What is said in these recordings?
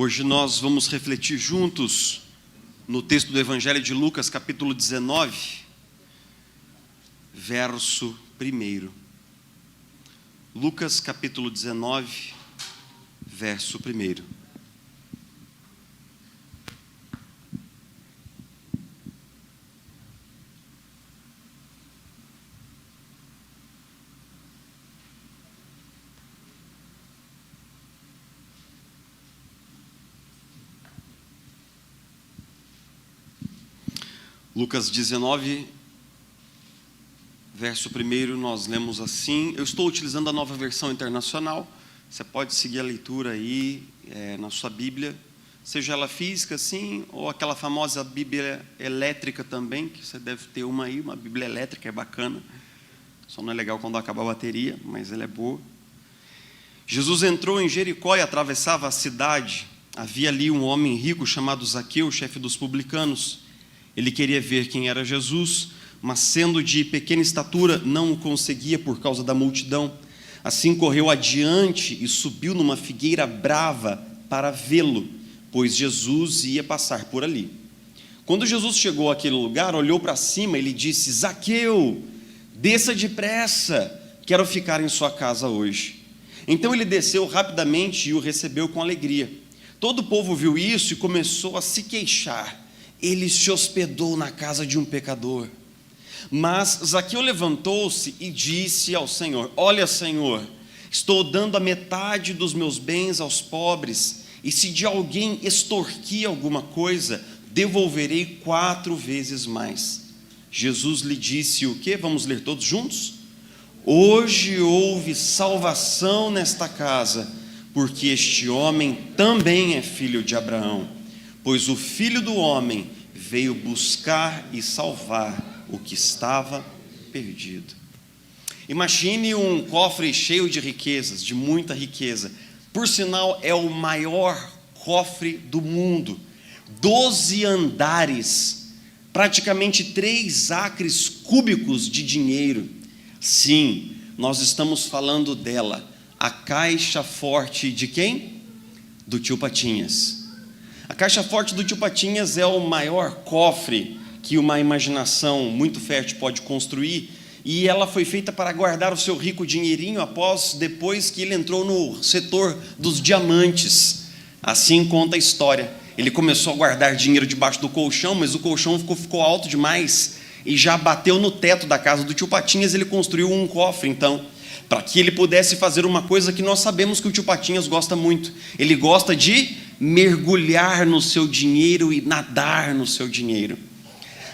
Hoje nós vamos refletir juntos no texto do Evangelho de Lucas, capítulo 19, verso 1. Lucas, capítulo 19, verso 1. Lucas 19, verso 1, nós lemos assim. Eu estou utilizando a Nova Versão Internacional. Você pode seguir a leitura aí na sua Bíblia, seja ela física, assim, ou aquela famosa Bíblia elétrica também, que você deve ter uma aí, uma Bíblia elétrica, é bacana. Só não é legal quando acaba a bateria, mas ela é boa. Jesus entrou em Jericó e atravessava a cidade. Havia ali um homem rico chamado Zaqueu, chefe dos publicanos. Ele queria ver quem era Jesus, mas sendo de pequena estatura, não o conseguia por causa da multidão. Assim correu adiante e subiu numa figueira brava para vê-lo, pois Jesus ia passar por ali. Quando Jesus chegou àquele lugar, olhou para cima e lhe disse: Zaqueu, desça depressa, quero ficar em sua casa hoje. Então ele desceu rapidamente e o recebeu com alegria. Todo o povo viu isso e começou a se queixar. Ele se hospedou na casa de um pecador. Mas Zaqueu levantou-se e disse ao Senhor: Olha, Senhor, estou dando a metade dos meus bens aos pobres, e se de alguém extorquir alguma coisa, devolverei 4 vezes mais. Jesus lhe disse o quê? Vamos ler todos juntos? Hoje houve salvação nesta casa, porque este homem também é filho de Abraão. Pois o Filho do Homem veio buscar e salvar o que estava perdido. Imagine um cofre cheio de riquezas, de muita riqueza. Por sinal, é o maior cofre do mundo. 12 andares, praticamente 3 acres cúbicos de dinheiro. Sim, nós estamos falando dela, a caixa forte de quem? Do tio Patinhas. A caixa forte do tio Patinhas é o maior cofre que uma imaginação muito fértil pode construir, e ela foi feita para guardar o seu rico dinheirinho depois que ele entrou no setor dos diamantes. Assim conta a história. Ele começou a guardar dinheiro debaixo do colchão, mas o colchão ficou alto demais e já bateu no teto da casa do tio Patinhas. Ele construiu um cofre, então, para que ele pudesse fazer uma coisa que nós sabemos que o tio Patinhas gosta muito. Ele gosta de mergulhar no seu dinheiro e nadar no seu dinheiro.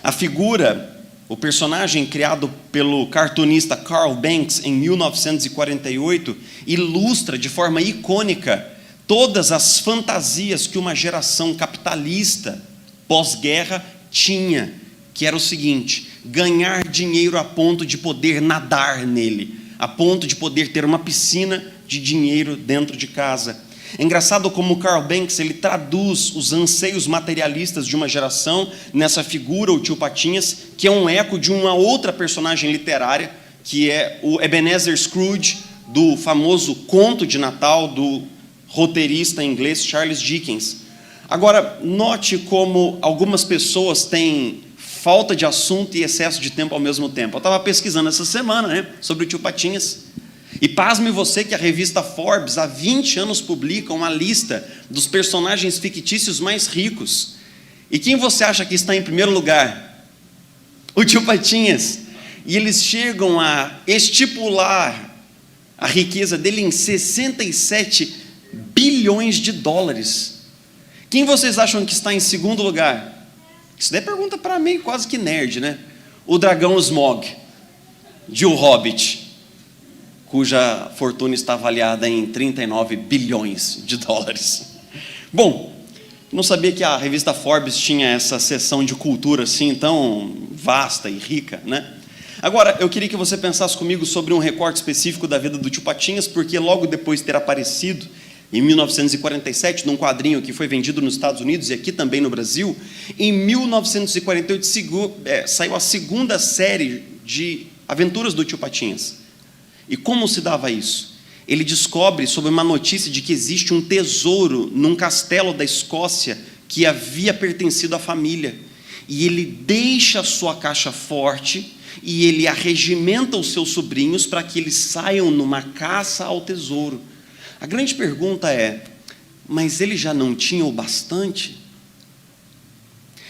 A figura, o personagem criado pelo cartunista Carl Banks em 1948, ilustra de forma icônica todas as fantasias que uma geração capitalista pós-guerra tinha, que era o seguinte: ganhar dinheiro a ponto de poder nadar nele, a ponto de poder ter uma piscina de dinheiro dentro de casa. É engraçado como Carl Banks ele traduz os anseios materialistas de uma geração nessa figura, o tio Patinhas, que é um eco de uma outra personagem literária, que é o Ebenezer Scrooge, do famoso conto de Natal do roteirista inglês Charles Dickens. Agora, note como algumas pessoas têm falta de assunto e excesso de tempo ao mesmo tempo. Eu estava pesquisando essa semana, sobre o tio Patinhas. E pasme você que a revista Forbes há 20 anos publica uma lista dos personagens fictícios mais ricos. E quem você acha que está em primeiro lugar? O tio Patinhas. E eles chegam a estipular a riqueza dele em 67 bilhões de dólares. Quem vocês acham que está em segundo lugar? Isso daí é pergunta para mim, quase que nerd, né? O dragão Smaug, de O Hobbit, cuja fortuna está avaliada em 39 bilhões de dólares. Bom, não sabia que a revista Forbes tinha essa seção de cultura assim tão vasta e rica, né? Agora, eu queria que você pensasse comigo sobre um recorte específico da vida do tio Patinhas, porque logo depois de ter aparecido em 1947, num quadrinho que foi vendido nos Estados Unidos e aqui também no Brasil, em 1948 saiu a segunda série de Aventuras do Tio Patinhas. E como se dava isso? ele descobre sobre uma notícia de que existe um tesouro num castelo da Escócia que havia pertencido à família. E ele deixa a sua caixa forte e ele arregimenta os seus sobrinhos para que eles saiam numa caça ao tesouro. A grande pergunta é, mas ele já não tinha o bastante?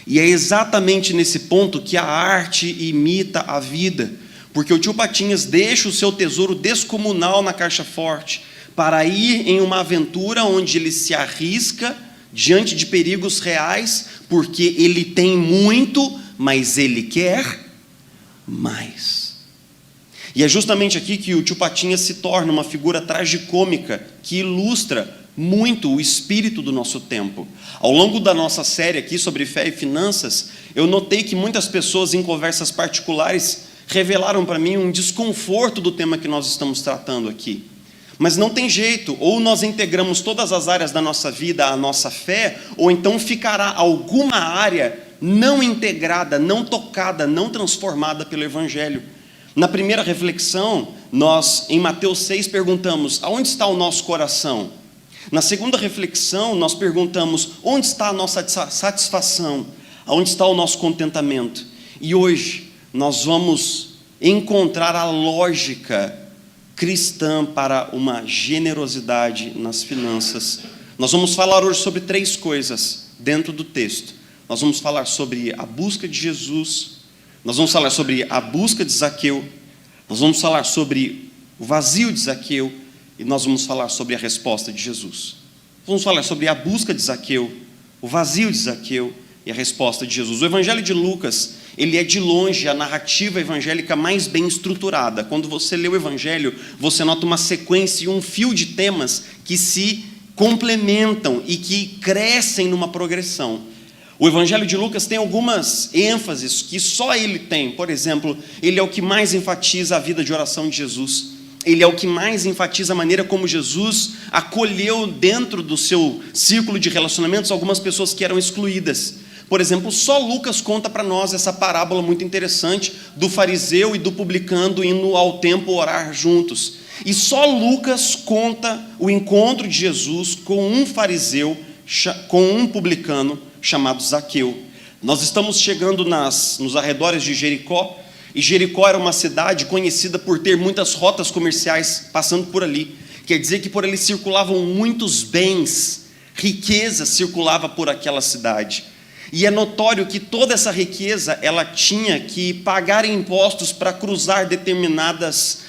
E é exatamente nesse ponto que a arte imita a vida, porque o tio Patinhas deixa o seu tesouro descomunal na caixa forte para ir em uma aventura onde ele se arrisca diante de perigos reais, porque ele tem muito, mas ele quer mais. E é justamente aqui que o tio Patinhas se torna uma figura tragicômica que ilustra muito o espírito do nosso tempo. Ao longo da nossa série aqui sobre fé e finanças, eu notei que muitas pessoas em conversas particulares revelaram para mim um desconforto do tema que nós estamos tratando aqui. Mas não tem jeito, ou nós integramos todas as áreas da nossa vida à nossa fé, ou então ficará alguma área não integrada, não tocada, não transformada pelo Evangelho. Na primeira reflexão, nós, em Mateus 6, perguntamos, aonde está o nosso coração? Na segunda reflexão, nós perguntamos, onde está a nossa satisfação? Aonde está o nosso contentamento? E hoje, nós vamos encontrar a lógica cristã para uma generosidade nas finanças. Nós vamos falar hoje sobre 3 coisas dentro do texto. Nós vamos falar sobre a busca de Jesus, nós vamos falar sobre a busca de Zaqueu, nós vamos falar sobre o vazio de Zaqueu e nós vamos falar sobre a resposta de Jesus. Vamos falar sobre a busca de Zaqueu, o vazio de Zaqueu e a resposta de Jesus. O Evangelho de Lucas, ele é de longe a narrativa evangélica mais bem estruturada. Quando você lê o Evangelho, você nota uma sequência e um fio de temas que se complementam e que crescem numa progressão. O Evangelho de Lucas tem algumas ênfases que só ele tem. Por exemplo, ele é o que mais enfatiza a vida de oração de Jesus. Ele é o que mais enfatiza a maneira como Jesus acolheu dentro do seu círculo de relacionamentos algumas pessoas que eram excluídas. Por exemplo, só Lucas conta para nós essa parábola muito interessante do fariseu e do publicano indo ao templo orar juntos. E só Lucas conta o encontro de Jesus com um fariseu, com um publicano chamado Zaqueu. Nós estamos chegando nos arredores de Jericó, e Jericó era uma cidade conhecida por ter muitas rotas comerciais passando por ali. Quer dizer que por ali circulavam muitos bens, riqueza circulava por aquela cidade. E é notório que toda essa riqueza, ela tinha que pagar impostos para cruzar determinados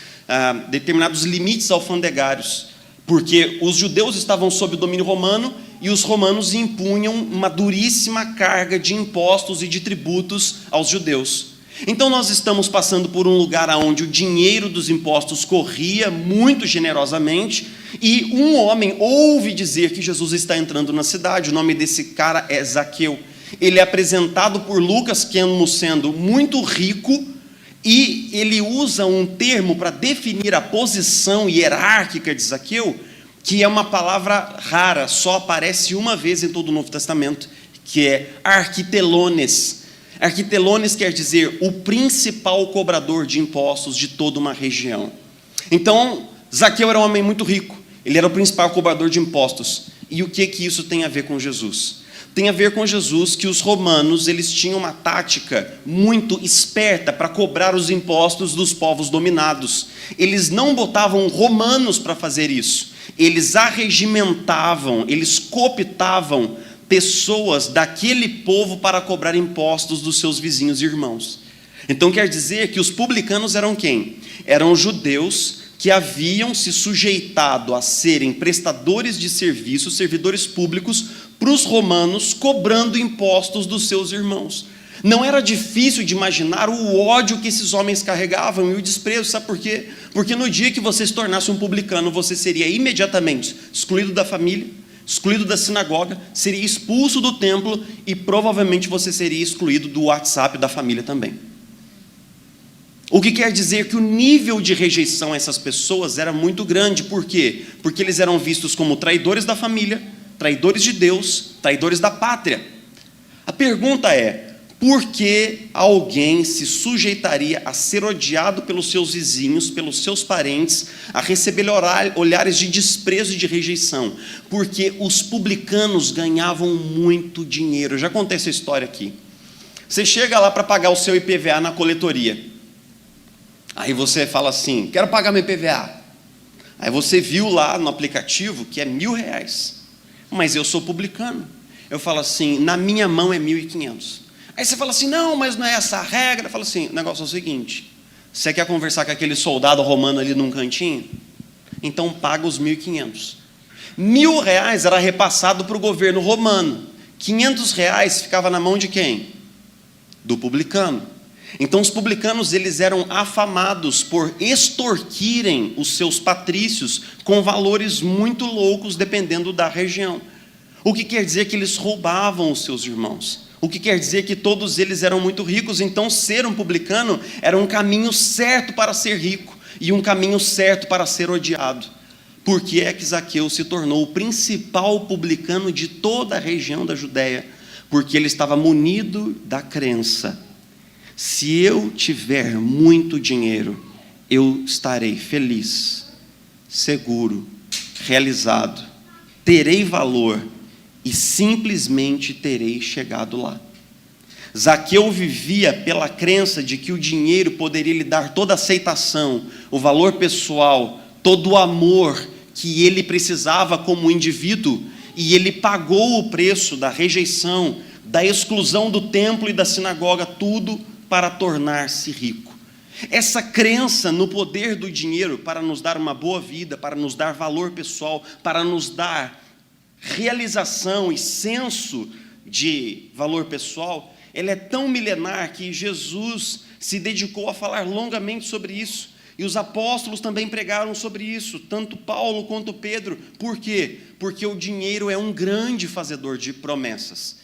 limites alfandegários, porque os judeus estavam sob o domínio romano e os romanos impunham uma duríssima carga de impostos e de tributos aos judeus. Então nós estamos passando por um lugar onde o dinheiro dos impostos corria muito generosamente e um homem ouve dizer que Jesus está entrando na cidade. O nome desse cara é Zaqueu. Ele é apresentado por Lucas como sendo muito rico e ele usa um termo para definir a posição hierárquica de Zaqueu, que é uma palavra rara, só aparece uma vez em todo o Novo Testamento, que é arquitelones. Arquitelones quer dizer o principal cobrador de impostos de toda uma região. Então, Zaqueu era um homem muito rico, ele era o principal cobrador de impostos. E o que isso tem a ver com Jesus? Tem a ver com Jesus que os romanos, eles tinham uma tática muito esperta para cobrar os impostos dos povos dominados. Eles não botavam romanos para fazer isso. Eles arregimentavam, eles cooptavam pessoas daquele povo para cobrar impostos dos seus vizinhos e irmãos. Então quer dizer que os publicanos eram quem? Eram judeus que haviam se sujeitado a serem prestadores de serviços, servidores públicos, para os romanos, cobrando impostos dos seus irmãos. Não era difícil de imaginar o ódio que esses homens carregavam e o desprezo. Sabe por quê? Porque no dia que você se tornasse um publicano, você seria imediatamente excluído da família, excluído da sinagoga, seria expulso do templo e provavelmente você seria excluído do WhatsApp da família também. O que quer dizer que o nível de rejeição a essas pessoas era muito grande. Por quê? Porque eles eram vistos como traidores da família, traidores de Deus, traidores da pátria. A pergunta é, Por que alguém se sujeitaria a ser odiado pelos seus vizinhos, pelos seus parentes, a receber olhares de desprezo e de rejeição? Porque os publicanos ganhavam muito dinheiro. Eu já contei essa história aqui. Você chega lá para pagar o seu IPVA na coletoria. Aí você fala assim, quero pagar meu IPVA. Aí você viu lá no aplicativo que é R$1.000. Mas eu sou publicano. Eu falo assim, na minha mão é 1.500. Aí você fala assim, não, mas não é essa a regra. Eu falo assim, o negócio é o seguinte, você quer conversar com aquele soldado romano ali num cantinho? Então paga os 1.500. R$1.000 era repassado para o governo romano. R$500 ficava na mão de quem? Do publicano. Então os publicanos, eles eram afamados por extorquirem os seus patrícios com valores muito loucos, dependendo da região. O que quer dizer que eles roubavam os seus irmãos. O que quer dizer que todos eles eram muito ricos, então ser um publicano era um caminho certo para ser rico e um caminho certo para ser odiado. Por que é que Zaqueu se tornou o principal publicano de toda a região da Judéia? Porque ele estava munido da crença: se eu tiver muito dinheiro, eu estarei feliz, seguro, realizado, terei valor e simplesmente terei chegado lá. Zaqueu vivia pela crença de que o dinheiro poderia lhe dar toda a aceitação, o valor pessoal, todo o amor que ele precisava como indivíduo, e ele pagou o preço da rejeição, da exclusão do templo e da sinagoga, tudo para tornar-se rico. Essa crença no poder do dinheiro para nos dar uma boa vida, para nos dar valor pessoal, para nos dar realização e senso de valor pessoal, ela é tão milenar que Jesus se dedicou a falar longamente sobre isso, e os apóstolos também pregaram sobre isso, tanto Paulo quanto Pedro. Por quê? Porque o dinheiro é um grande fazedor de promessas.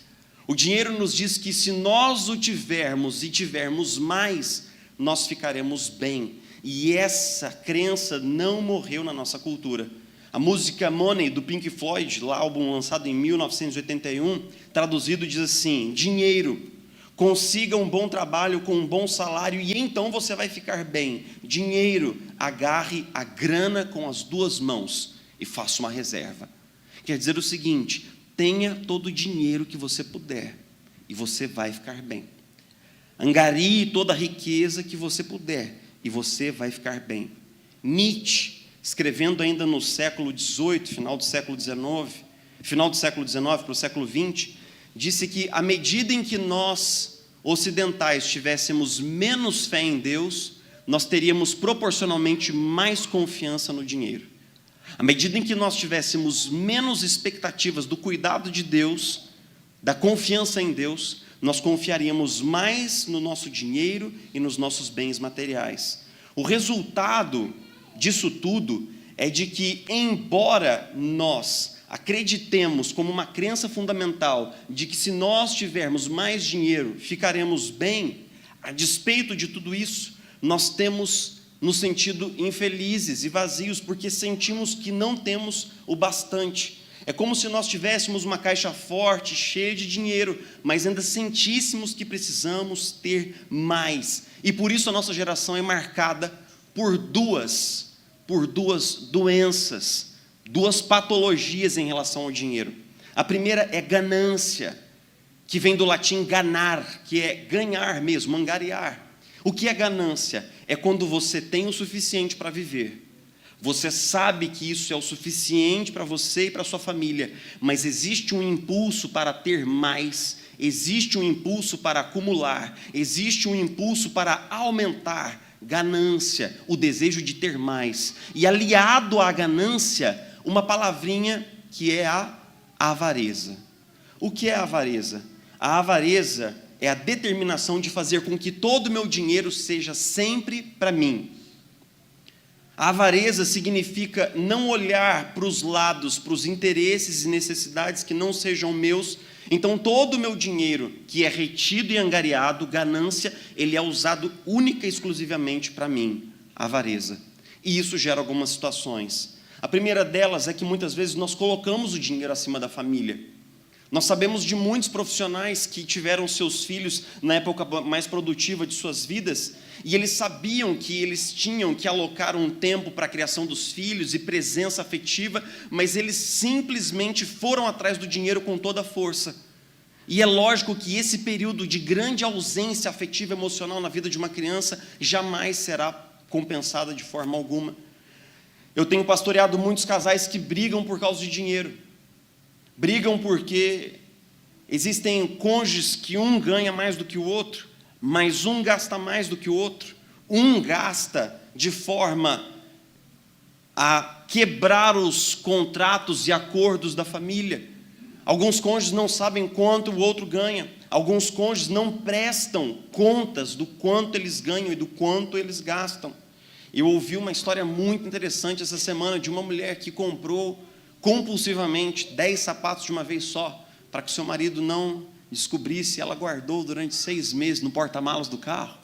O dinheiro nos diz que se nós o tivermos e tivermos mais, nós ficaremos bem, e essa crença não morreu na nossa cultura. A música Money, do Pink Floyd, lá, álbum lançado em 1981, traduzido diz assim: dinheiro, consiga um bom trabalho com um bom salário e então você vai ficar bem. Dinheiro, agarre a grana com as duas mãos e faça uma reserva. Quer dizer o seguinte: tenha todo o dinheiro que você puder e você vai ficar bem. Angarie toda a riqueza que você puder e você vai ficar bem. Nietzsche, escrevendo ainda no século XVIII, final do século XIX para o século XX, disse que à medida em que nós, ocidentais, tivéssemos menos fé em Deus, nós teríamos proporcionalmente mais confiança no dinheiro. À medida em que nós tivéssemos menos expectativas do cuidado de Deus, da confiança em Deus, nós confiaríamos mais no nosso dinheiro e nos nossos bens materiais. O resultado disso tudo é de que, embora nós acreditemos como uma crença fundamental de que se nós tivermos mais dinheiro ficaremos bem, a despeito de tudo isso, nós temos nos sentido infelizes e vazios porque sentimos que não temos o bastante. É como se nós tivéssemos uma caixa forte, cheia de dinheiro, mas ainda sentíssemos que precisamos ter mais. E por isso a nossa geração é marcada por duas doenças, duas patologias em relação ao dinheiro. A primeira é ganância, que vem do latim ganar, que é ganhar mesmo, angariar. O que é ganância? É quando você tem o suficiente para viver. Você sabe que isso é o suficiente para você e para a sua família, mas existe um impulso para ter mais, existe um impulso para acumular, existe um impulso para aumentar. Ganância, o desejo de ter mais. E aliado à ganância, uma palavrinha que é a avareza. O que é a avareza? A avareza é a determinação de fazer com que todo o meu dinheiro seja sempre para mim. A avareza significa não olhar para os lados, para os interesses e necessidades que não sejam meus. Então todo o meu dinheiro que é retido e angariado, ganância, ele é usado única e exclusivamente para mim, avareza. E isso gera algumas situações. A primeira delas é que muitas vezes nós colocamos o dinheiro acima da família. Nós sabemos de muitos profissionais que tiveram seus filhos na época mais produtiva de suas vidas, e eles sabiam que eles tinham que alocar um tempo para a criação dos filhos e presença afetiva, mas eles simplesmente foram atrás do dinheiro com toda a força. E é lógico que esse período de grande ausência afetiva e emocional na vida de uma criança jamais será compensada de forma alguma. Eu tenho pastoreado muitos casais que brigam por causa de dinheiro. Brigam porque existem cônjuges que um ganha mais do que o outro, mas um gasta mais do que o outro. Um gasta de forma a quebrar os contratos e acordos da família. Alguns cônjuges não sabem quanto o outro ganha. Alguns cônjuges não prestam contas do quanto eles ganham e do quanto eles gastam. Eu ouvi uma história muito interessante essa semana de uma mulher que comprou compulsivamente 10 sapatos de uma vez só, para que seu marido não descobrisse. Ela guardou durante 6 meses no porta-malas do carro.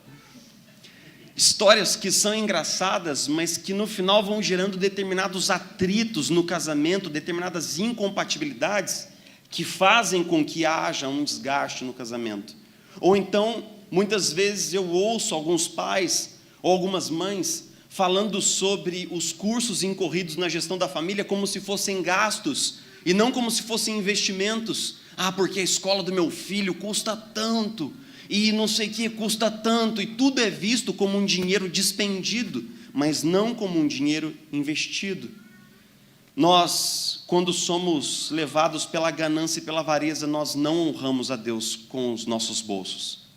Histórias que são engraçadas, mas que no final vão gerando determinados atritos no casamento, determinadas incompatibilidades, que fazem com que haja um desgaste no casamento. Ou então, muitas vezes eu ouço alguns pais ou algumas mães falando sobre os cursos incorridos na gestão da família como se fossem gastos e não como se fossem investimentos. Porque a escola do meu filho custa tanto, e não sei o que custa tanto, e tudo é visto como um dinheiro despendido, mas não como um dinheiro investido. Nós, quando somos levados pela ganância e pela avareza, nós não honramos a Deus com os nossos bolsos.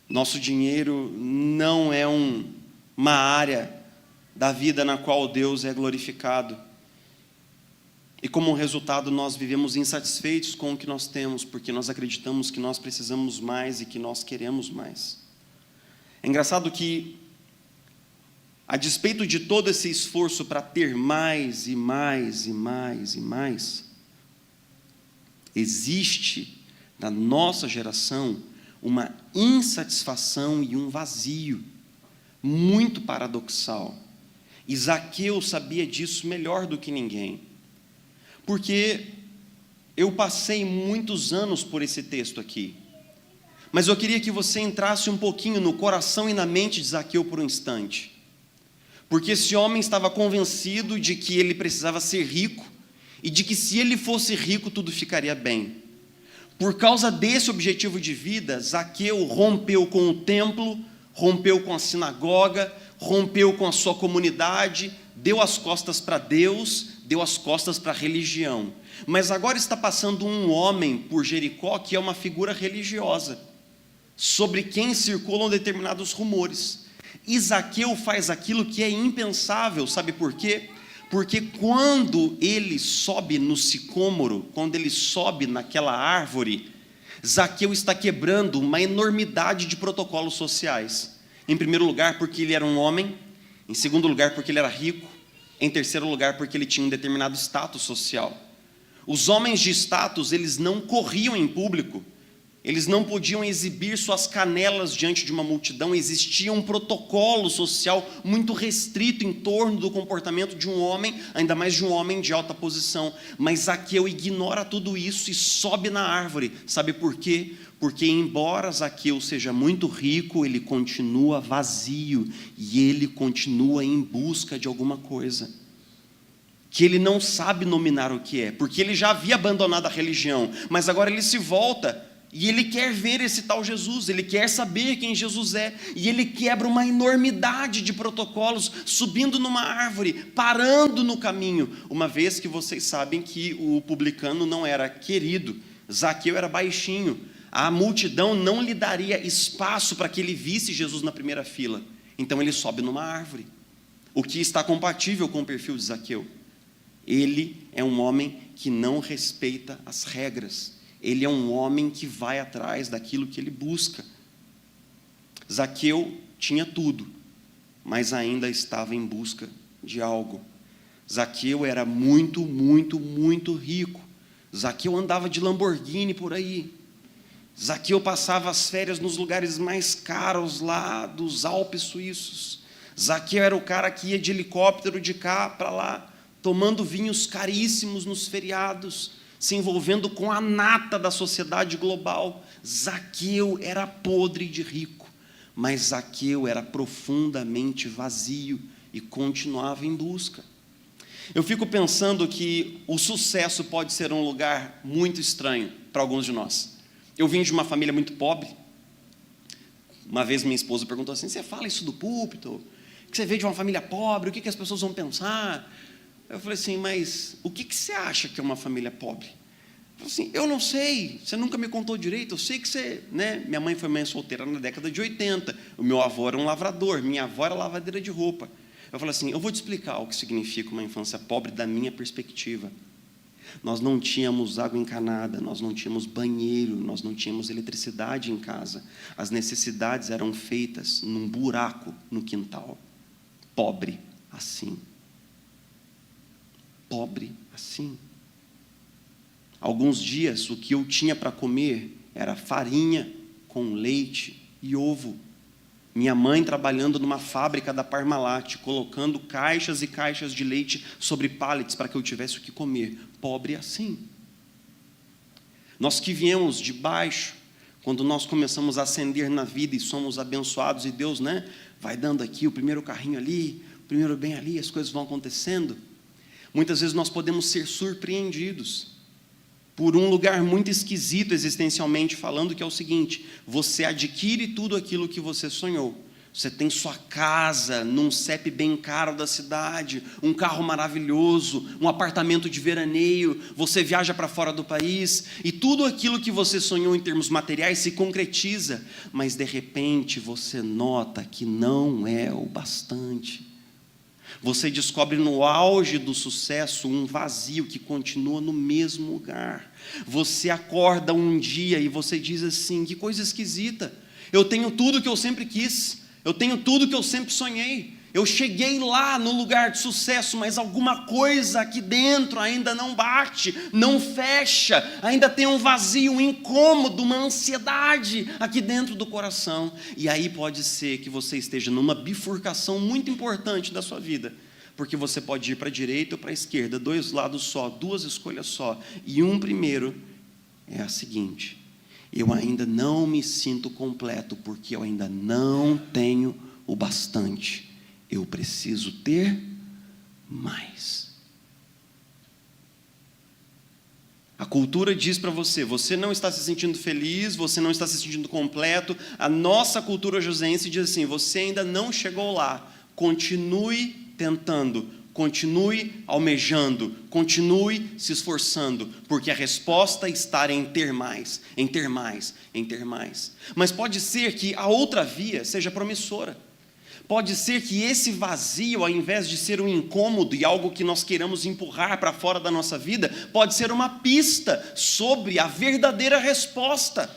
Nosso dinheiro não é uma área da vida na qual Deus é glorificado. E como resultado, nós vivemos insatisfeitos com o que nós temos, porque nós acreditamos que nós precisamos mais e que nós queremos mais. É engraçado que, a despeito de todo esse esforço para ter mais e mais e mais e mais, existe na nossa geração uma insatisfação e um vazio muito paradoxal. E Zaqueu sabia disso melhor do que ninguém, porque eu passei muitos anos por esse texto aqui, mas eu queria que você entrasse um pouquinho no coração e na mente de Zaqueu por um instante, porque esse homem estava convencido de que ele precisava ser rico, e de que se ele fosse rico tudo ficaria bem. Por causa desse objetivo de vida, Zaqueu rompeu com o templo, rompeu com a sinagoga, rompeu com a sua comunidade, deu as costas para Deus, deu as costas para a religião. Mas agora está passando um homem por Jericó que é uma figura religiosa, sobre quem circulam determinados rumores. E Zaqueu faz aquilo que é impensável, sabe por quê? Porque quando ele sobe no sicômoro, quando ele sobe naquela árvore, Zaqueu está quebrando uma enormidade de protocolos sociais. Em primeiro lugar, porque ele era um homem. Em segundo lugar, porque ele era rico. Em terceiro lugar, porque ele tinha um determinado status social. Os homens de status, eles não corriam em público. Eles não podiam exibir suas canelas diante de uma multidão. Existia um protocolo social muito restrito em torno do comportamento de um homem, ainda mais de um homem de alta posição. Mas Zaqueu ignora tudo isso e sobe na árvore. Sabe por quê? Porque embora Zaqueu seja muito rico, ele continua vazio e ele continua em busca de alguma coisa que ele não sabe nominar o que é, porque ele já havia abandonado a religião, mas agora ele se volta e ele quer ver esse tal Jesus, ele quer saber quem Jesus é, e ele quebra uma enormidade de protocolos, subindo numa árvore, parando no caminho, uma vez que vocês sabem que o publicano não era querido, Zaqueu era baixinho, a multidão não lhe daria espaço para que ele visse Jesus na primeira fila, então ele sobe numa árvore, o que está compatível com o perfil de Zaqueu. Ele é um homem que não respeita as regras. Ele é um homem que vai atrás daquilo que ele busca. Zaqueu tinha tudo, mas ainda estava em busca de algo. Zaqueu era muito, muito, muito rico. Zaqueu andava de Lamborghini por aí. Zaqueu passava as férias nos lugares mais caros lá dos Alpes suíços. Zaqueu era o cara que ia de helicóptero de cá para lá, tomando vinhos caríssimos nos feriados. se envolvendo com a nata da sociedade global. Zaqueu era podre de rico, mas Zaqueu era profundamente vazio e continuava em busca. Eu fico pensando que o sucesso pode ser um lugar muito estranho para alguns de nós. Eu vim de uma família muito pobre. Uma vez minha esposa perguntou assim: você fala isso do púlpito? Que você veio de uma família pobre, o que as pessoas vão pensar? Eu falei assim: mas o que você acha que é uma família pobre? Eu falei assim: eu não sei, você nunca me contou direito. Eu sei que você, né? Minha mãe foi mãe solteira na década de 80, o meu avô era um lavrador, minha avó era lavadeira de roupa. Eu falei assim: eu vou te explicar o que significa uma infância pobre da minha perspectiva. Nós não tínhamos água encanada, nós não tínhamos banheiro, nós não tínhamos eletricidade em casa. As necessidades eram feitas num buraco no quintal. Pobre assim. Pobre assim. Alguns dias o que eu tinha para comer era farinha com leite e ovo. Minha mãe trabalhando numa fábrica da Parmalat, colocando caixas e caixas de leite sobre pallets para que eu tivesse o que comer. Pobre assim. Nós que viemos de baixo, quando nós começamos a ascender na vida e somos abençoados, e Deus, né, vai dando aqui o primeiro carrinho ali, o primeiro bem ali, as coisas vão acontecendo. Muitas vezes nós podemos ser surpreendidos por um lugar muito esquisito existencialmente falando, que é o seguinte: você adquire tudo aquilo que você sonhou. Você tem sua casa num CEP bem caro da cidade, um carro maravilhoso, um apartamento de veraneio, você viaja para fora do país, e tudo aquilo que você sonhou em termos materiais se concretiza, mas de repente você nota que não é o bastante. Você descobre no auge do sucesso um vazio que continua no mesmo lugar. Você acorda um dia e você diz assim: que coisa esquisita, eu tenho tudo que eu sempre quis, eu tenho tudo que eu sempre sonhei, eu cheguei lá no lugar de sucesso, mas alguma coisa aqui dentro ainda não bate, não fecha, ainda tem um vazio, um incômodo, uma ansiedade aqui dentro do coração. E aí pode ser que você esteja numa bifurcação muito importante da sua vida, porque você pode ir para a direita ou para a esquerda, dois lados só, duas escolhas só, e um primeiro é a seguinte: eu ainda não me sinto completo, porque eu ainda não tenho o bastante. Eu preciso ter mais. A cultura diz para você: você não está se sentindo feliz, você não está se sentindo completo. A nossa cultura joseense diz assim: você ainda não chegou lá, continue tentando, continue almejando, continue se esforçando, porque a resposta está em ter mais, em ter mais, em ter mais. Mas pode ser que a outra via seja promissora. Pode ser que esse vazio, ao invés de ser um incômodo e algo que nós queiramos empurrar para fora da nossa vida, pode ser uma pista sobre a verdadeira resposta.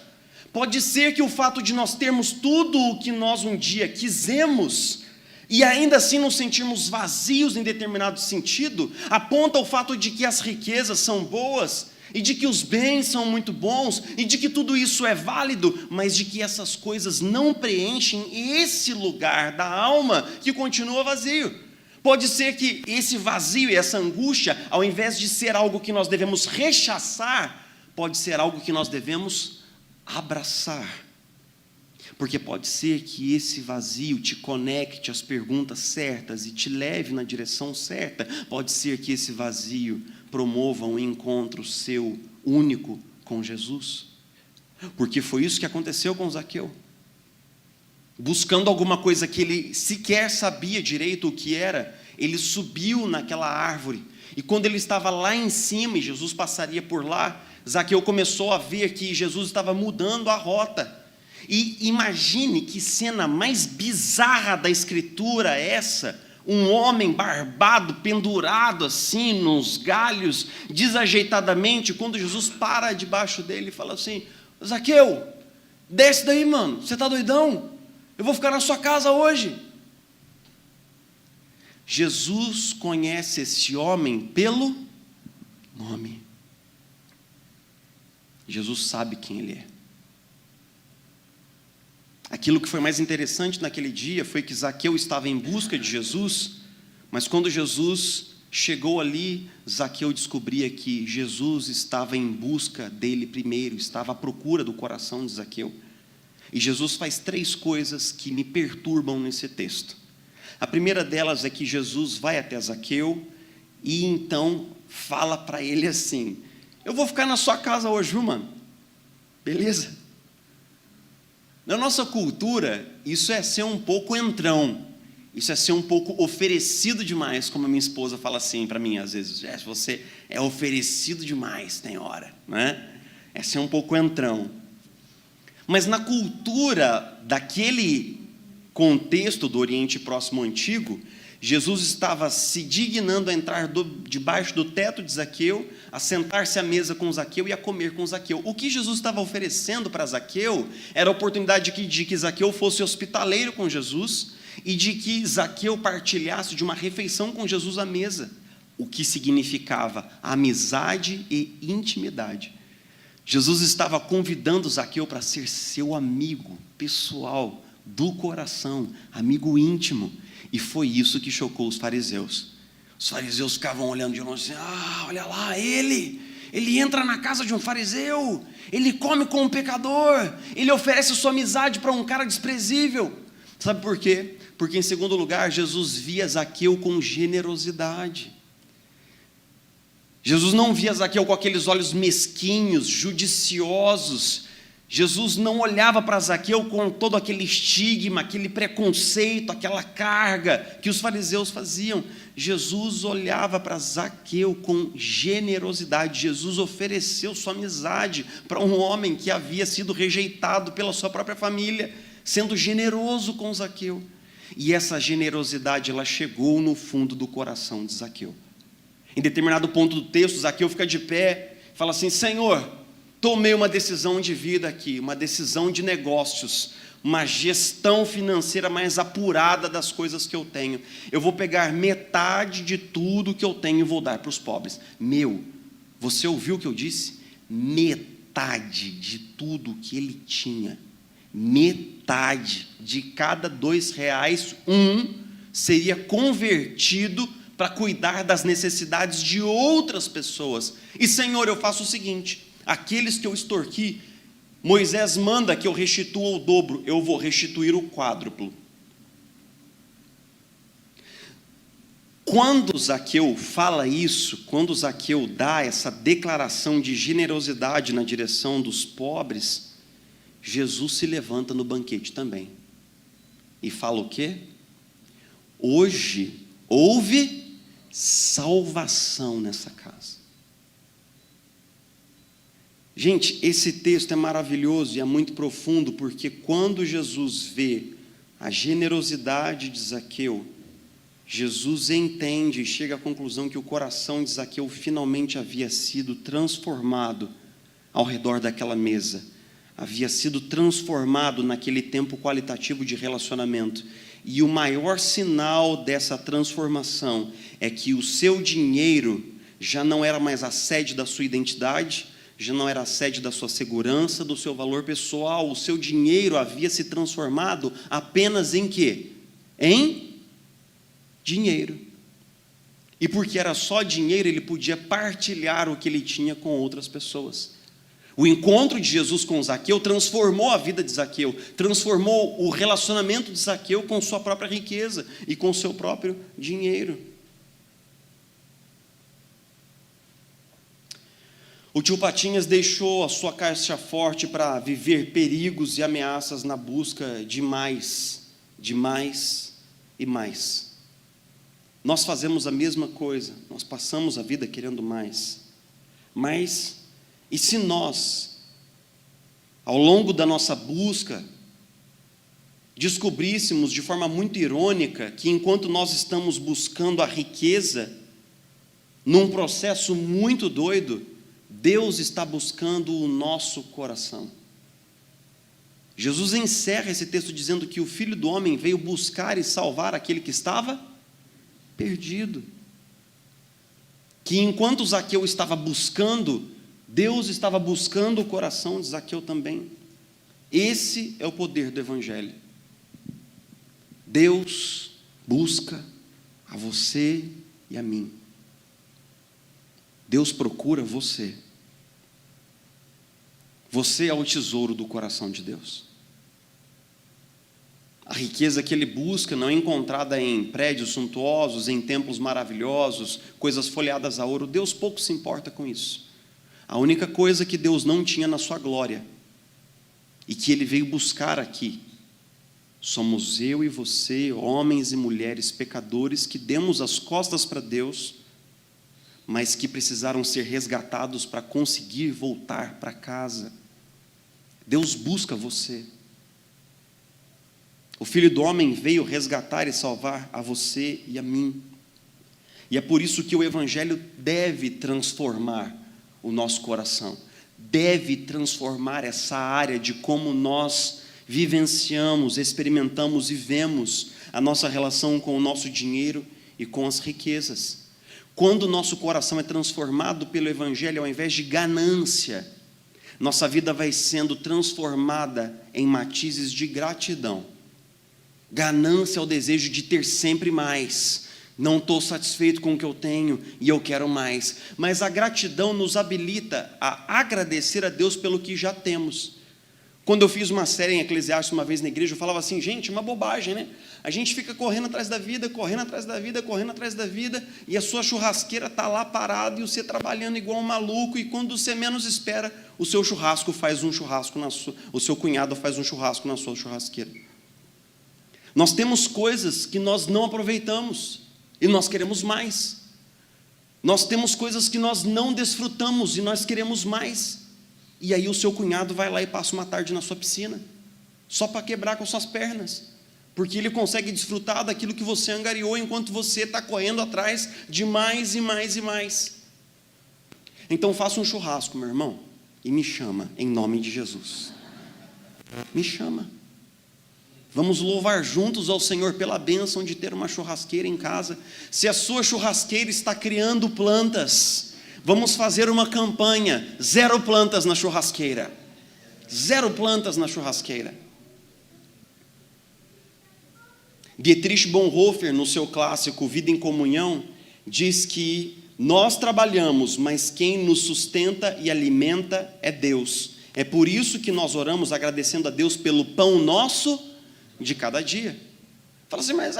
Pode ser que o fato de nós termos tudo o que nós um dia quisemos e ainda assim nos sentirmos vazios em determinado sentido, aponta o fato de que as riquezas são boas, e de que os bens são muito bons, e de que tudo isso é válido, mas de que essas coisas não preenchem esse lugar da alma que continua vazio. Pode ser que esse vazio e essa angústia, ao invés de ser algo que nós devemos rechaçar, pode ser algo que nós devemos abraçar. Porque pode ser que esse vazio te conecte às perguntas certas e te leve na direção certa. Pode ser que esse vazio promova um encontro seu único com Jesus. Porque foi isso que aconteceu com Zaqueu. Buscando alguma coisa que ele sequer sabia direito o que era, ele subiu naquela árvore. E quando ele estava lá em cima e Jesus passaria por lá, Zaqueu começou a ver que Jesus estava mudando a rota. E imagine que cena mais bizarra da Escritura essa: um homem barbado, pendurado assim, nos galhos, desajeitadamente, quando Jesus para debaixo dele e fala assim: Zaqueu, desce daí, mano, você está doidão? Eu vou ficar na sua casa hoje. Jesus conhece esse homem pelo nome. Jesus sabe quem ele é. Aquilo que foi mais interessante naquele dia foi que Zaqueu estava em busca de Jesus, mas quando Jesus chegou ali, Zaqueu descobria que Jesus estava em busca dele primeiro, estava à procura do coração de Zaqueu. E Jesus faz 3 coisas que me perturbam nesse texto. A primeira delas é que Jesus vai até Zaqueu e então fala para ele assim: eu vou ficar na sua casa hoje, viu, mano? Beleza? Na nossa cultura, isso é ser um pouco entrão. Isso é ser um pouco oferecido demais, como a minha esposa fala assim para mim, às vezes. Você é oferecido demais, tem hora, né? É ser um pouco entrão. Mas na cultura daquele contexto do Oriente Próximo Antigo, Jesus estava se dignando a entrar debaixo do teto de Zaqueu, a sentar-se à mesa com Zaqueu e a comer com Zaqueu. O que Jesus estava oferecendo para Zaqueu era a oportunidade de que Zaqueu fosse hospitaleiro com Jesus e de que Zaqueu partilhasse de uma refeição com Jesus à mesa, o que significava amizade e intimidade. Jesus estava convidando Zaqueu para ser seu amigo pessoal, do coração, amigo íntimo. E foi isso que chocou os fariseus. Os fariseus ficavam olhando de longe assim: olha lá, ele entra na casa de um fariseu, ele come com um pecador, ele oferece sua amizade para um cara desprezível. Sabe por quê? Porque, em segundo lugar, Jesus via Zaqueu com generosidade. Jesus não via Zaqueu com aqueles olhos mesquinhos, judiciosos. Jesus não olhava para Zaqueu com todo aquele estigma, aquele preconceito, aquela carga que os fariseus faziam. Jesus olhava para Zaqueu com generosidade. Jesus ofereceu sua amizade para um homem que havia sido rejeitado pela sua própria família, sendo generoso com Zaqueu. E essa generosidade, ela chegou no fundo do coração de Zaqueu. Em determinado ponto do texto, Zaqueu fica de pé e fala assim: Senhor, tomei uma decisão de vida aqui, uma decisão de negócios, uma gestão financeira mais apurada das coisas que eu tenho. Eu vou pegar metade de tudo que eu tenho e vou dar para os pobres. Você ouviu o que eu disse? Metade de tudo que ele tinha. Metade de cada R$2, seria convertido para cuidar das necessidades de outras pessoas. E, Senhor, eu faço o seguinte: aqueles que eu extorqui, Moisés manda que eu restitua o dobro, eu vou restituir o quádruplo. Quando Zaqueu fala isso, quando Zaqueu dá essa declaração de generosidade na direção dos pobres, Jesus se levanta no banquete também e fala o quê? Hoje houve salvação nessa casa. Gente, esse texto é maravilhoso e é muito profundo, porque quando Jesus vê a generosidade de Zaqueu, Jesus entende e chega à conclusão que o coração de Zaqueu finalmente havia sido transformado ao redor daquela mesa, havia sido transformado naquele tempo qualitativo de relacionamento. E o maior sinal dessa transformação é que o seu dinheiro já não era mais a sede da sua identidade, já não era a sede da sua segurança, do seu valor pessoal. O seu dinheiro havia se transformado apenas em quê? Em dinheiro. E porque era só dinheiro, ele podia partilhar o que ele tinha com outras pessoas. O encontro de Jesus com Zaqueu transformou a vida de Zaqueu, transformou o relacionamento de Zaqueu com sua própria riqueza e com seu próprio dinheiro. O tio Patinhas deixou a sua caixa forte para viver perigos e ameaças na busca de mais e mais. Nós fazemos a mesma coisa, nós passamos a vida querendo mais. Mas, e se nós, ao longo da nossa busca, descobríssemos de forma muito irônica que enquanto nós estamos buscando a riqueza, num processo muito doido, Deus está buscando o nosso coração. Jesus encerra esse texto dizendo que o Filho do Homem veio buscar e salvar aquele que estava perdido. Que enquanto Zaqueu estava buscando, Deus estava buscando o coração de Zaqueu também. Esse é o poder do Evangelho. Deus busca a você e a mim. Deus procura você. Você é o tesouro do coração de Deus. A riqueza que Ele busca não é encontrada em prédios suntuosos, em templos maravilhosos, coisas folheadas a ouro. Deus pouco se importa com isso. A única coisa que Deus não tinha na sua glória, e que Ele veio buscar aqui, somos eu e você, homens e mulheres pecadores, que demos as costas para Deus, mas que precisaram ser resgatados para conseguir voltar para casa. Deus busca você. O Filho do Homem veio resgatar e salvar a você e a mim. E é por isso que o Evangelho deve transformar o nosso coração, deve transformar essa área de como nós vivenciamos, experimentamos e vemos a nossa relação com o nosso dinheiro e com as riquezas. Quando o nosso coração é transformado pelo Evangelho, ao invés de ganância, nossa vida vai sendo transformada em matizes de gratidão. Ganância é o desejo de ter sempre mais. Não estou satisfeito com o que eu tenho e eu quero mais. Mas a gratidão nos habilita a agradecer a Deus pelo que já temos. Quando eu fiz uma série em Eclesiastes uma vez na igreja, eu falava assim, gente, uma bobagem, né? A gente fica correndo atrás da vida, correndo atrás da vida, correndo atrás da vida, e a sua churrasqueira está lá parada, e você trabalhando igual um maluco, e quando você menos espera, o seu churrasco faz um churrasco o seu cunhado faz um churrasco na sua churrasqueira. Nós temos coisas que nós não aproveitamos, e nós queremos mais. Nós temos coisas que nós não desfrutamos, e nós queremos mais. E aí o seu cunhado vai lá e passa uma tarde na sua piscina, só para quebrar com suas pernas, porque ele consegue desfrutar daquilo que você angariou, enquanto você está correndo atrás de mais e mais e mais. Então faça um churrasco, meu irmão, e me chama, em nome de Jesus. Me chama. Vamos louvar juntos ao Senhor pela bênção de ter uma churrasqueira em casa. Se a sua churrasqueira está criando plantas, vamos fazer uma campanha, 0 plantas na churrasqueira. 0 plantas na churrasqueira. Dietrich Bonhoeffer, no seu clássico Vida em Comunhão, diz que nós trabalhamos, mas quem nos sustenta e alimenta é Deus. É por isso que nós oramos agradecendo a Deus pelo pão nosso de cada dia. Fala assim, mas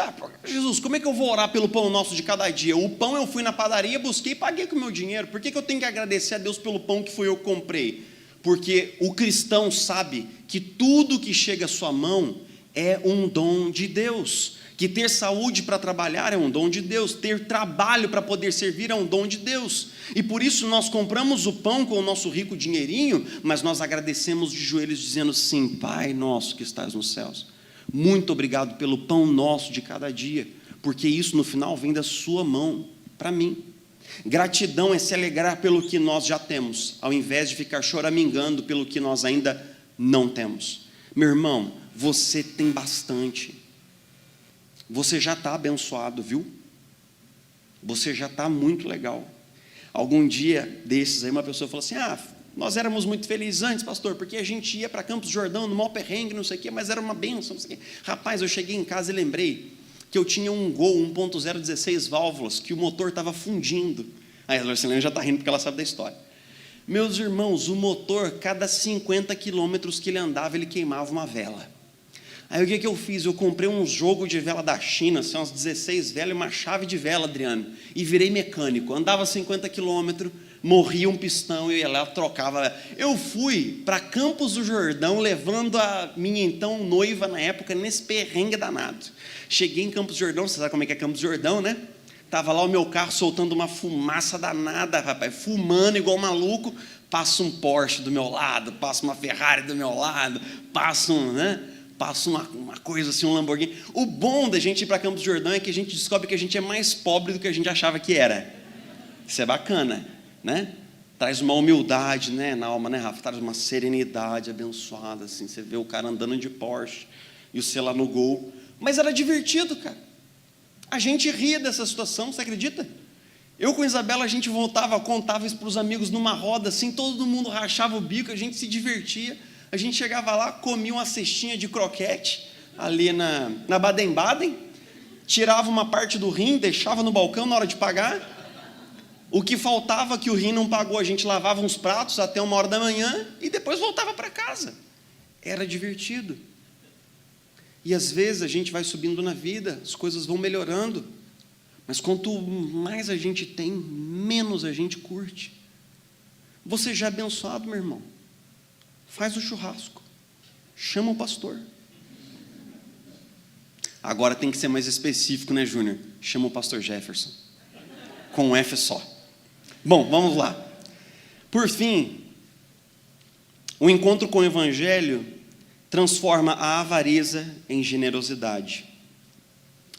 Jesus, como é que eu vou orar pelo pão nosso de cada dia? O pão eu fui na padaria, busquei e paguei com o meu dinheiro. Por que eu tenho que agradecer a Deus pelo pão que foi eu que comprei? Porque o cristão sabe que tudo que chega à sua mão é um dom de Deus. Que ter saúde para trabalhar é um dom de Deus. Ter trabalho para poder servir é um dom de Deus. E por isso nós compramos o pão com o nosso rico dinheirinho, mas nós agradecemos de joelhos dizendo sim, Pai nosso que estás nos céus, muito obrigado pelo pão nosso de cada dia, porque isso no final vem da sua mão para mim. Gratidão é se alegrar pelo que nós já temos, ao invés de ficar choramingando pelo que nós ainda não temos. Meu irmão, você tem bastante. Você já está abençoado, viu? Você já está muito legal. Algum dia desses aí uma pessoa falou assim, nós éramos muito felizes antes, pastor, porque a gente ia para Campos do Jordão, no maior perrengue, não sei o quê, mas era uma bênção, não sei o quê. Rapaz, eu cheguei em casa e lembrei que eu tinha um Gol 1.0 16 válvulas, que o motor estava fundindo. Aí a Marcelina já está rindo porque ela sabe da história. Meus irmãos, o motor, cada 50 quilômetros que ele andava, ele queimava uma vela. Aí o que eu fiz? Eu comprei um jogo de vela da China, assim, umas 16 velas e uma chave de vela, Adriano, e virei mecânico. Andava 50 quilômetros, morria um pistão, eu ia lá, trocava. Eu fui para Campos do Jordão, levando a minha então noiva na época, nesse perrengue danado. Cheguei em Campos do Jordão, você sabe como é que é Campos do Jordão, né? Estava lá o meu carro soltando uma fumaça danada, rapaz, fumando igual maluco. Passa um Porsche do meu lado, passa uma Ferrari do meu lado, passa uma coisa assim, um Lamborghini. O bom da gente ir para Campos do Jordão é que a gente descobre que a gente é mais pobre do que a gente achava que era. Isso é bacana, né? Traz uma humildade, né, na alma, né, Rafa? Traz uma serenidade abençoada, assim. Você vê o cara andando de Porsche e o você lá no Gol. Mas era divertido, cara. A gente ria dessa situação, você acredita? Eu com a Isabela, a gente voltava, contava isso para os amigos numa roda, assim, todo mundo rachava o bico, a gente se divertia. A gente chegava lá, comia uma cestinha de croquete, ali na Baden-Baden, tirava uma parte do rim, deixava no balcão na hora de pagar, O que faltava que o rim não pagou, a gente lavava uns pratos até 1h da manhã e depois voltava para casa. Era divertido. E às vezes a gente vai subindo na vida, as coisas vão melhorando, mas quanto mais a gente tem, menos a gente curte. Você já é abençoado, meu irmão? Faz o churrasco, chama o pastor. Agora tem que ser mais específico, né, Júnior? Chama o pastor Jefferson, com um F só. Bom, vamos lá. Por fim, o encontro com o Evangelho transforma a avareza em generosidade.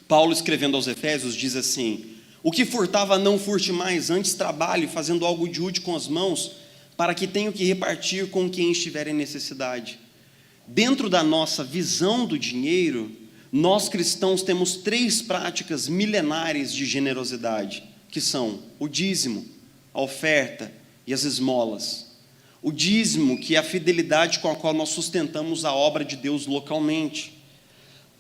Paulo, escrevendo aos Efésios, diz assim: o que furtava não furte mais, antes trabalhe, fazendo algo de útil com as mãos, para que tenha o que repartir com quem estiver em necessidade. Dentro da nossa visão do dinheiro, nós cristãos temos 3 práticas milenares de generosidade, que são o dízimo, a oferta e as esmolas. O dízimo, que é a fidelidade com a qual nós sustentamos a obra de Deus localmente.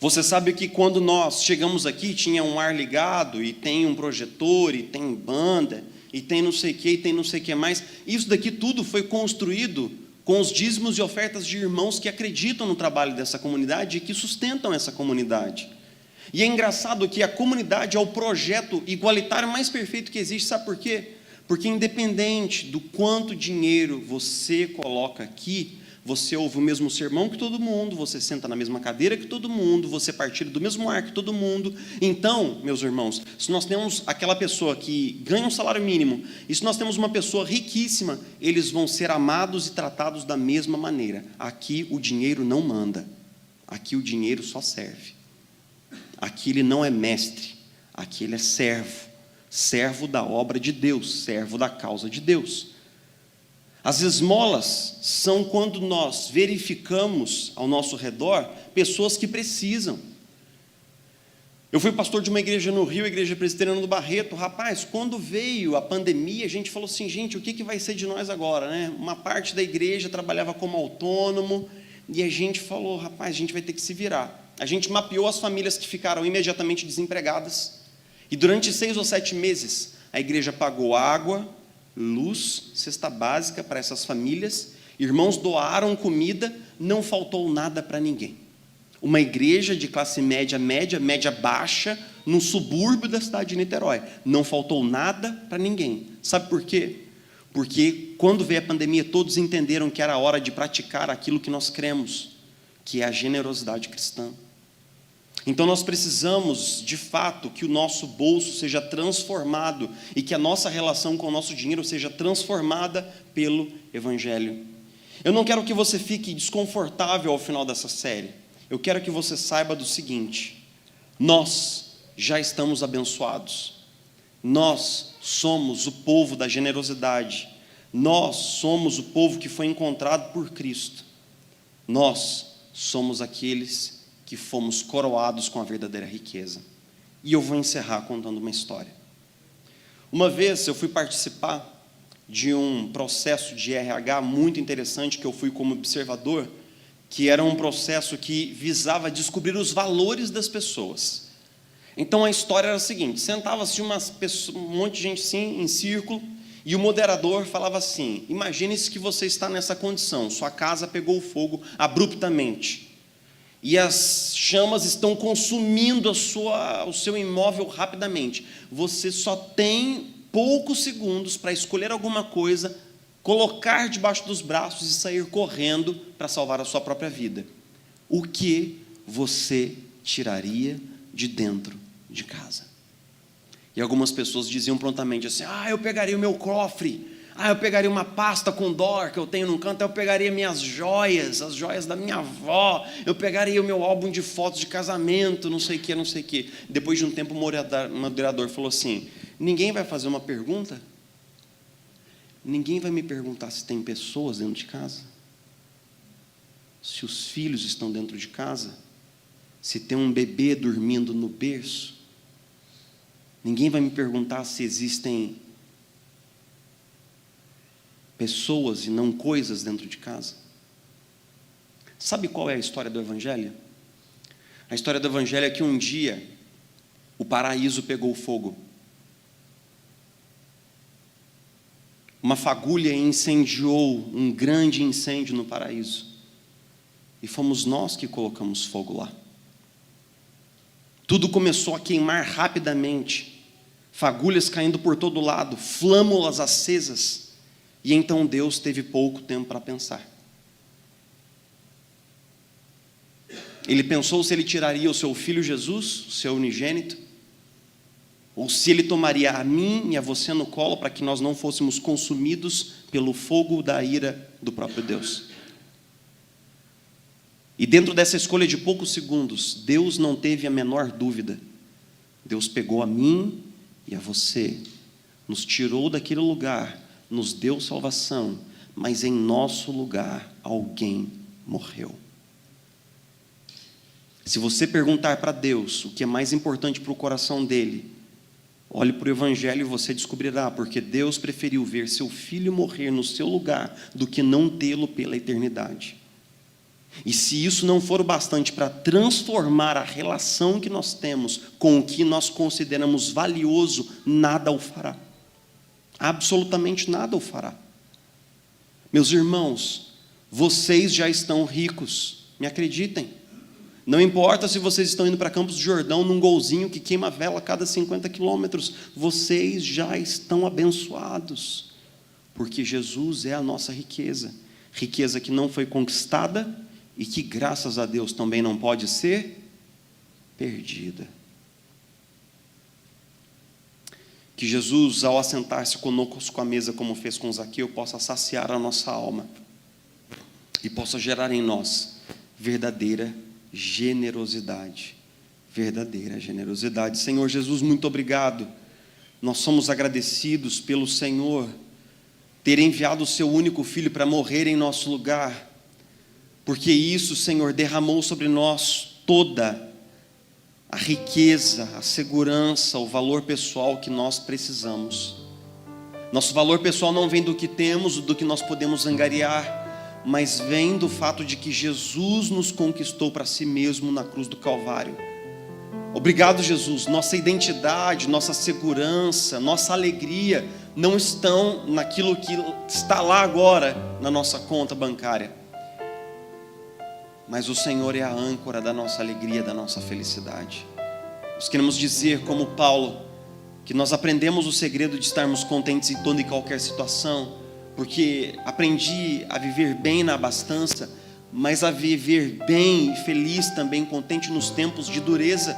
Você sabe que quando nós chegamos aqui, tinha um ar ligado, e tem um projetor, e tem banda, e tem não sei o que, e tem não sei o que mais. Isso daqui tudo foi construído com os dízimos e ofertas de irmãos que acreditam no trabalho dessa comunidade e que sustentam essa comunidade. E é engraçado que a comunidade é o projeto igualitário mais perfeito que existe. Sabe por quê? Porque independente do quanto dinheiro você coloca aqui, você ouve o mesmo sermão que todo mundo, você senta na mesma cadeira que todo mundo, você partilha do mesmo ar que todo mundo. Então, meus irmãos, se nós temos aquela pessoa que ganha um salário mínimo, e se nós temos uma pessoa riquíssima, eles vão ser amados e tratados da mesma maneira. Aqui o dinheiro não manda, aqui o dinheiro só serve. Aqui ele não é mestre, aqui ele é servo. Servo da obra de Deus, servo da causa de Deus. As esmolas são quando nós verificamos ao nosso redor pessoas que precisam. Eu fui pastor de uma igreja no Rio, a Igreja Presbiteriana do Barreto. Rapaz, quando veio a pandemia, a gente falou assim: gente, o que vai ser de nós agora, né? Uma parte da igreja trabalhava como autônomo, e a gente falou: rapaz, a gente vai ter que se virar. A gente mapeou as famílias que ficaram imediatamente desempregadas, e durante 6 ou 7 meses, a igreja pagou água, luz, cesta básica para essas famílias, irmãos doaram comida, não faltou nada para ninguém. Uma igreja de classe média, média baixa, num subúrbio da cidade de Niterói, não faltou nada para ninguém. Sabe por quê? Porque quando veio a pandemia, todos entenderam que era hora de praticar aquilo que nós cremos, que é a generosidade cristã. Então nós precisamos, de fato, que o nosso bolso seja transformado e que a nossa relação com o nosso dinheiro seja transformada pelo Evangelho. Eu não quero que você fique desconfortável ao final dessa série. Eu quero que você saiba do seguinte: nós já estamos abençoados. Nós somos o povo da generosidade. Nós somos o povo que foi encontrado por Cristo. Nós somos aqueles que fomos coroados com a verdadeira riqueza. E eu vou encerrar contando uma história. Uma vez eu fui participar de um processo de RH muito interessante, que eu fui como observador, que era um processo que visava descobrir os valores das pessoas. Então a história era a seguinte: sentava-se um monte de gente assim, em círculo, e o moderador falava assim: imagine-se que você está nessa condição, sua casa pegou fogo abruptamente, e as chamas estão consumindo o seu imóvel rapidamente. Você só tem poucos segundos para escolher alguma coisa, colocar debaixo dos braços e sair correndo para salvar a sua própria vida. O que você tiraria de dentro de casa? E algumas pessoas diziam prontamente assim: eu pegaria o meu cofre, eu pegaria uma pasta com dólar que eu tenho num canto, eu pegaria minhas joias, as joias da minha avó, eu pegaria o meu álbum de fotos de casamento, não sei o que, não sei o que. Depois de um tempo, o moderador falou assim: ninguém vai fazer uma pergunta? Ninguém vai me perguntar se tem pessoas dentro de casa? Se os filhos estão dentro de casa? Se tem um bebê dormindo no berço? Ninguém vai me perguntar se existem pessoas e não coisas dentro de casa? Sabe qual é a história do Evangelho? A história do Evangelho é que um dia o paraíso pegou fogo. uma fagulha incendiou um grande incêndio no paraíso. E fomos nós que colocamos fogo lá. Tudo começou a queimar rapidamente, fagulhas caindo por todo lado, flâmulas acesas. E então Deus teve pouco tempo para pensar. Ele pensou se ele tiraria o seu filho Jesus, o seu unigênito, ou se ele tomaria a mim e a você no colo para que nós não fôssemos consumidos pelo fogo da ira do próprio Deus. E dentro dessa escolha de poucos segundos, Deus não teve a menor dúvida. Deus pegou a mim e a você, nos tirou daquele lugar, nos deu salvação, mas em nosso lugar alguém morreu. Se você perguntar para Deus o que é mais importante para o coração dele, olhe para o Evangelho e você descobrirá, porque Deus preferiu ver seu filho morrer no seu lugar do que não tê-lo pela eternidade. E se isso não for o bastante para transformar a relação que nós temos com o que nós consideramos valioso, nada o fará. Absolutamente nada o fará. Meus irmãos, vocês já estão ricos, me acreditem. Não importa se vocês estão indo para Campos do Jordão num golzinho que queima vela a cada 50 quilômetros, vocês já estão abençoados, porque Jesus é a nossa riqueza, riqueza que não foi conquistada e que, graças a Deus, também não pode ser perdida. Que Jesus, ao assentar-se conosco à mesa, como fez com Zaqueu, possa saciar a nossa alma e possa gerar em nós verdadeira generosidade. Verdadeira generosidade. Senhor Jesus, muito obrigado. Nós somos agradecidos pelo Senhor ter enviado o seu único Filho para morrer em nosso lugar, porque isso, Senhor, derramou sobre nós toda a riqueza, a segurança, o valor pessoal que nós precisamos. Nosso valor pessoal não vem do que temos, do que nós podemos angariar, mas vem do fato de que Jesus nos conquistou para si mesmo na cruz do Calvário. Obrigado, Jesus. Nossa identidade, nossa segurança, nossa alegria não estão naquilo que está lá agora na nossa conta bancária, mas o Senhor é a âncora da nossa alegria, da nossa felicidade. Nós queremos dizer, como Paulo, que nós aprendemos o segredo de estarmos contentes em toda e qualquer situação, porque aprendi a viver bem na abastança, mas a viver bem e feliz também, contente nos tempos de dureza.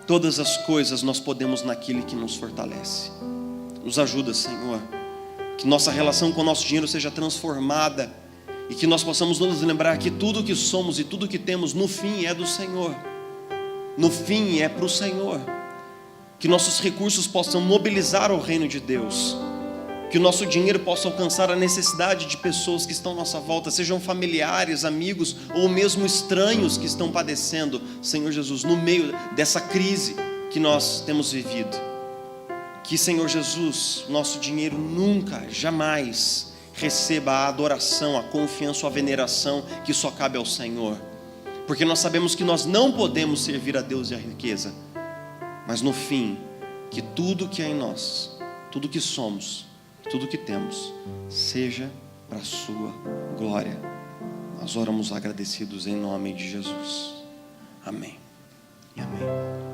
Todas as coisas nós podemos naquele que nos fortalece. Nos ajuda, Senhor, que nossa relação com o nosso dinheiro seja transformada, e que nós possamos nos lembrar que tudo o que somos e tudo o que temos, no fim, é do Senhor. No fim, é para o Senhor. Que nossos recursos possam mobilizar o reino de Deus. Que o nosso dinheiro possa alcançar a necessidade de pessoas que estão à nossa volta, sejam familiares, amigos, ou mesmo estranhos que estão padecendo, Senhor Jesus, no meio dessa crise que nós temos vivido. Que, Senhor Jesus, nosso dinheiro nunca, jamais receba a adoração, a confiança ou a veneração que só cabe ao Senhor, porque nós sabemos que nós não podemos servir a Deus e a riqueza, mas no fim, que tudo que é em nós, tudo que somos, tudo que temos, seja para a sua glória. Nós oramos agradecidos em nome de Jesus. Amém e amém.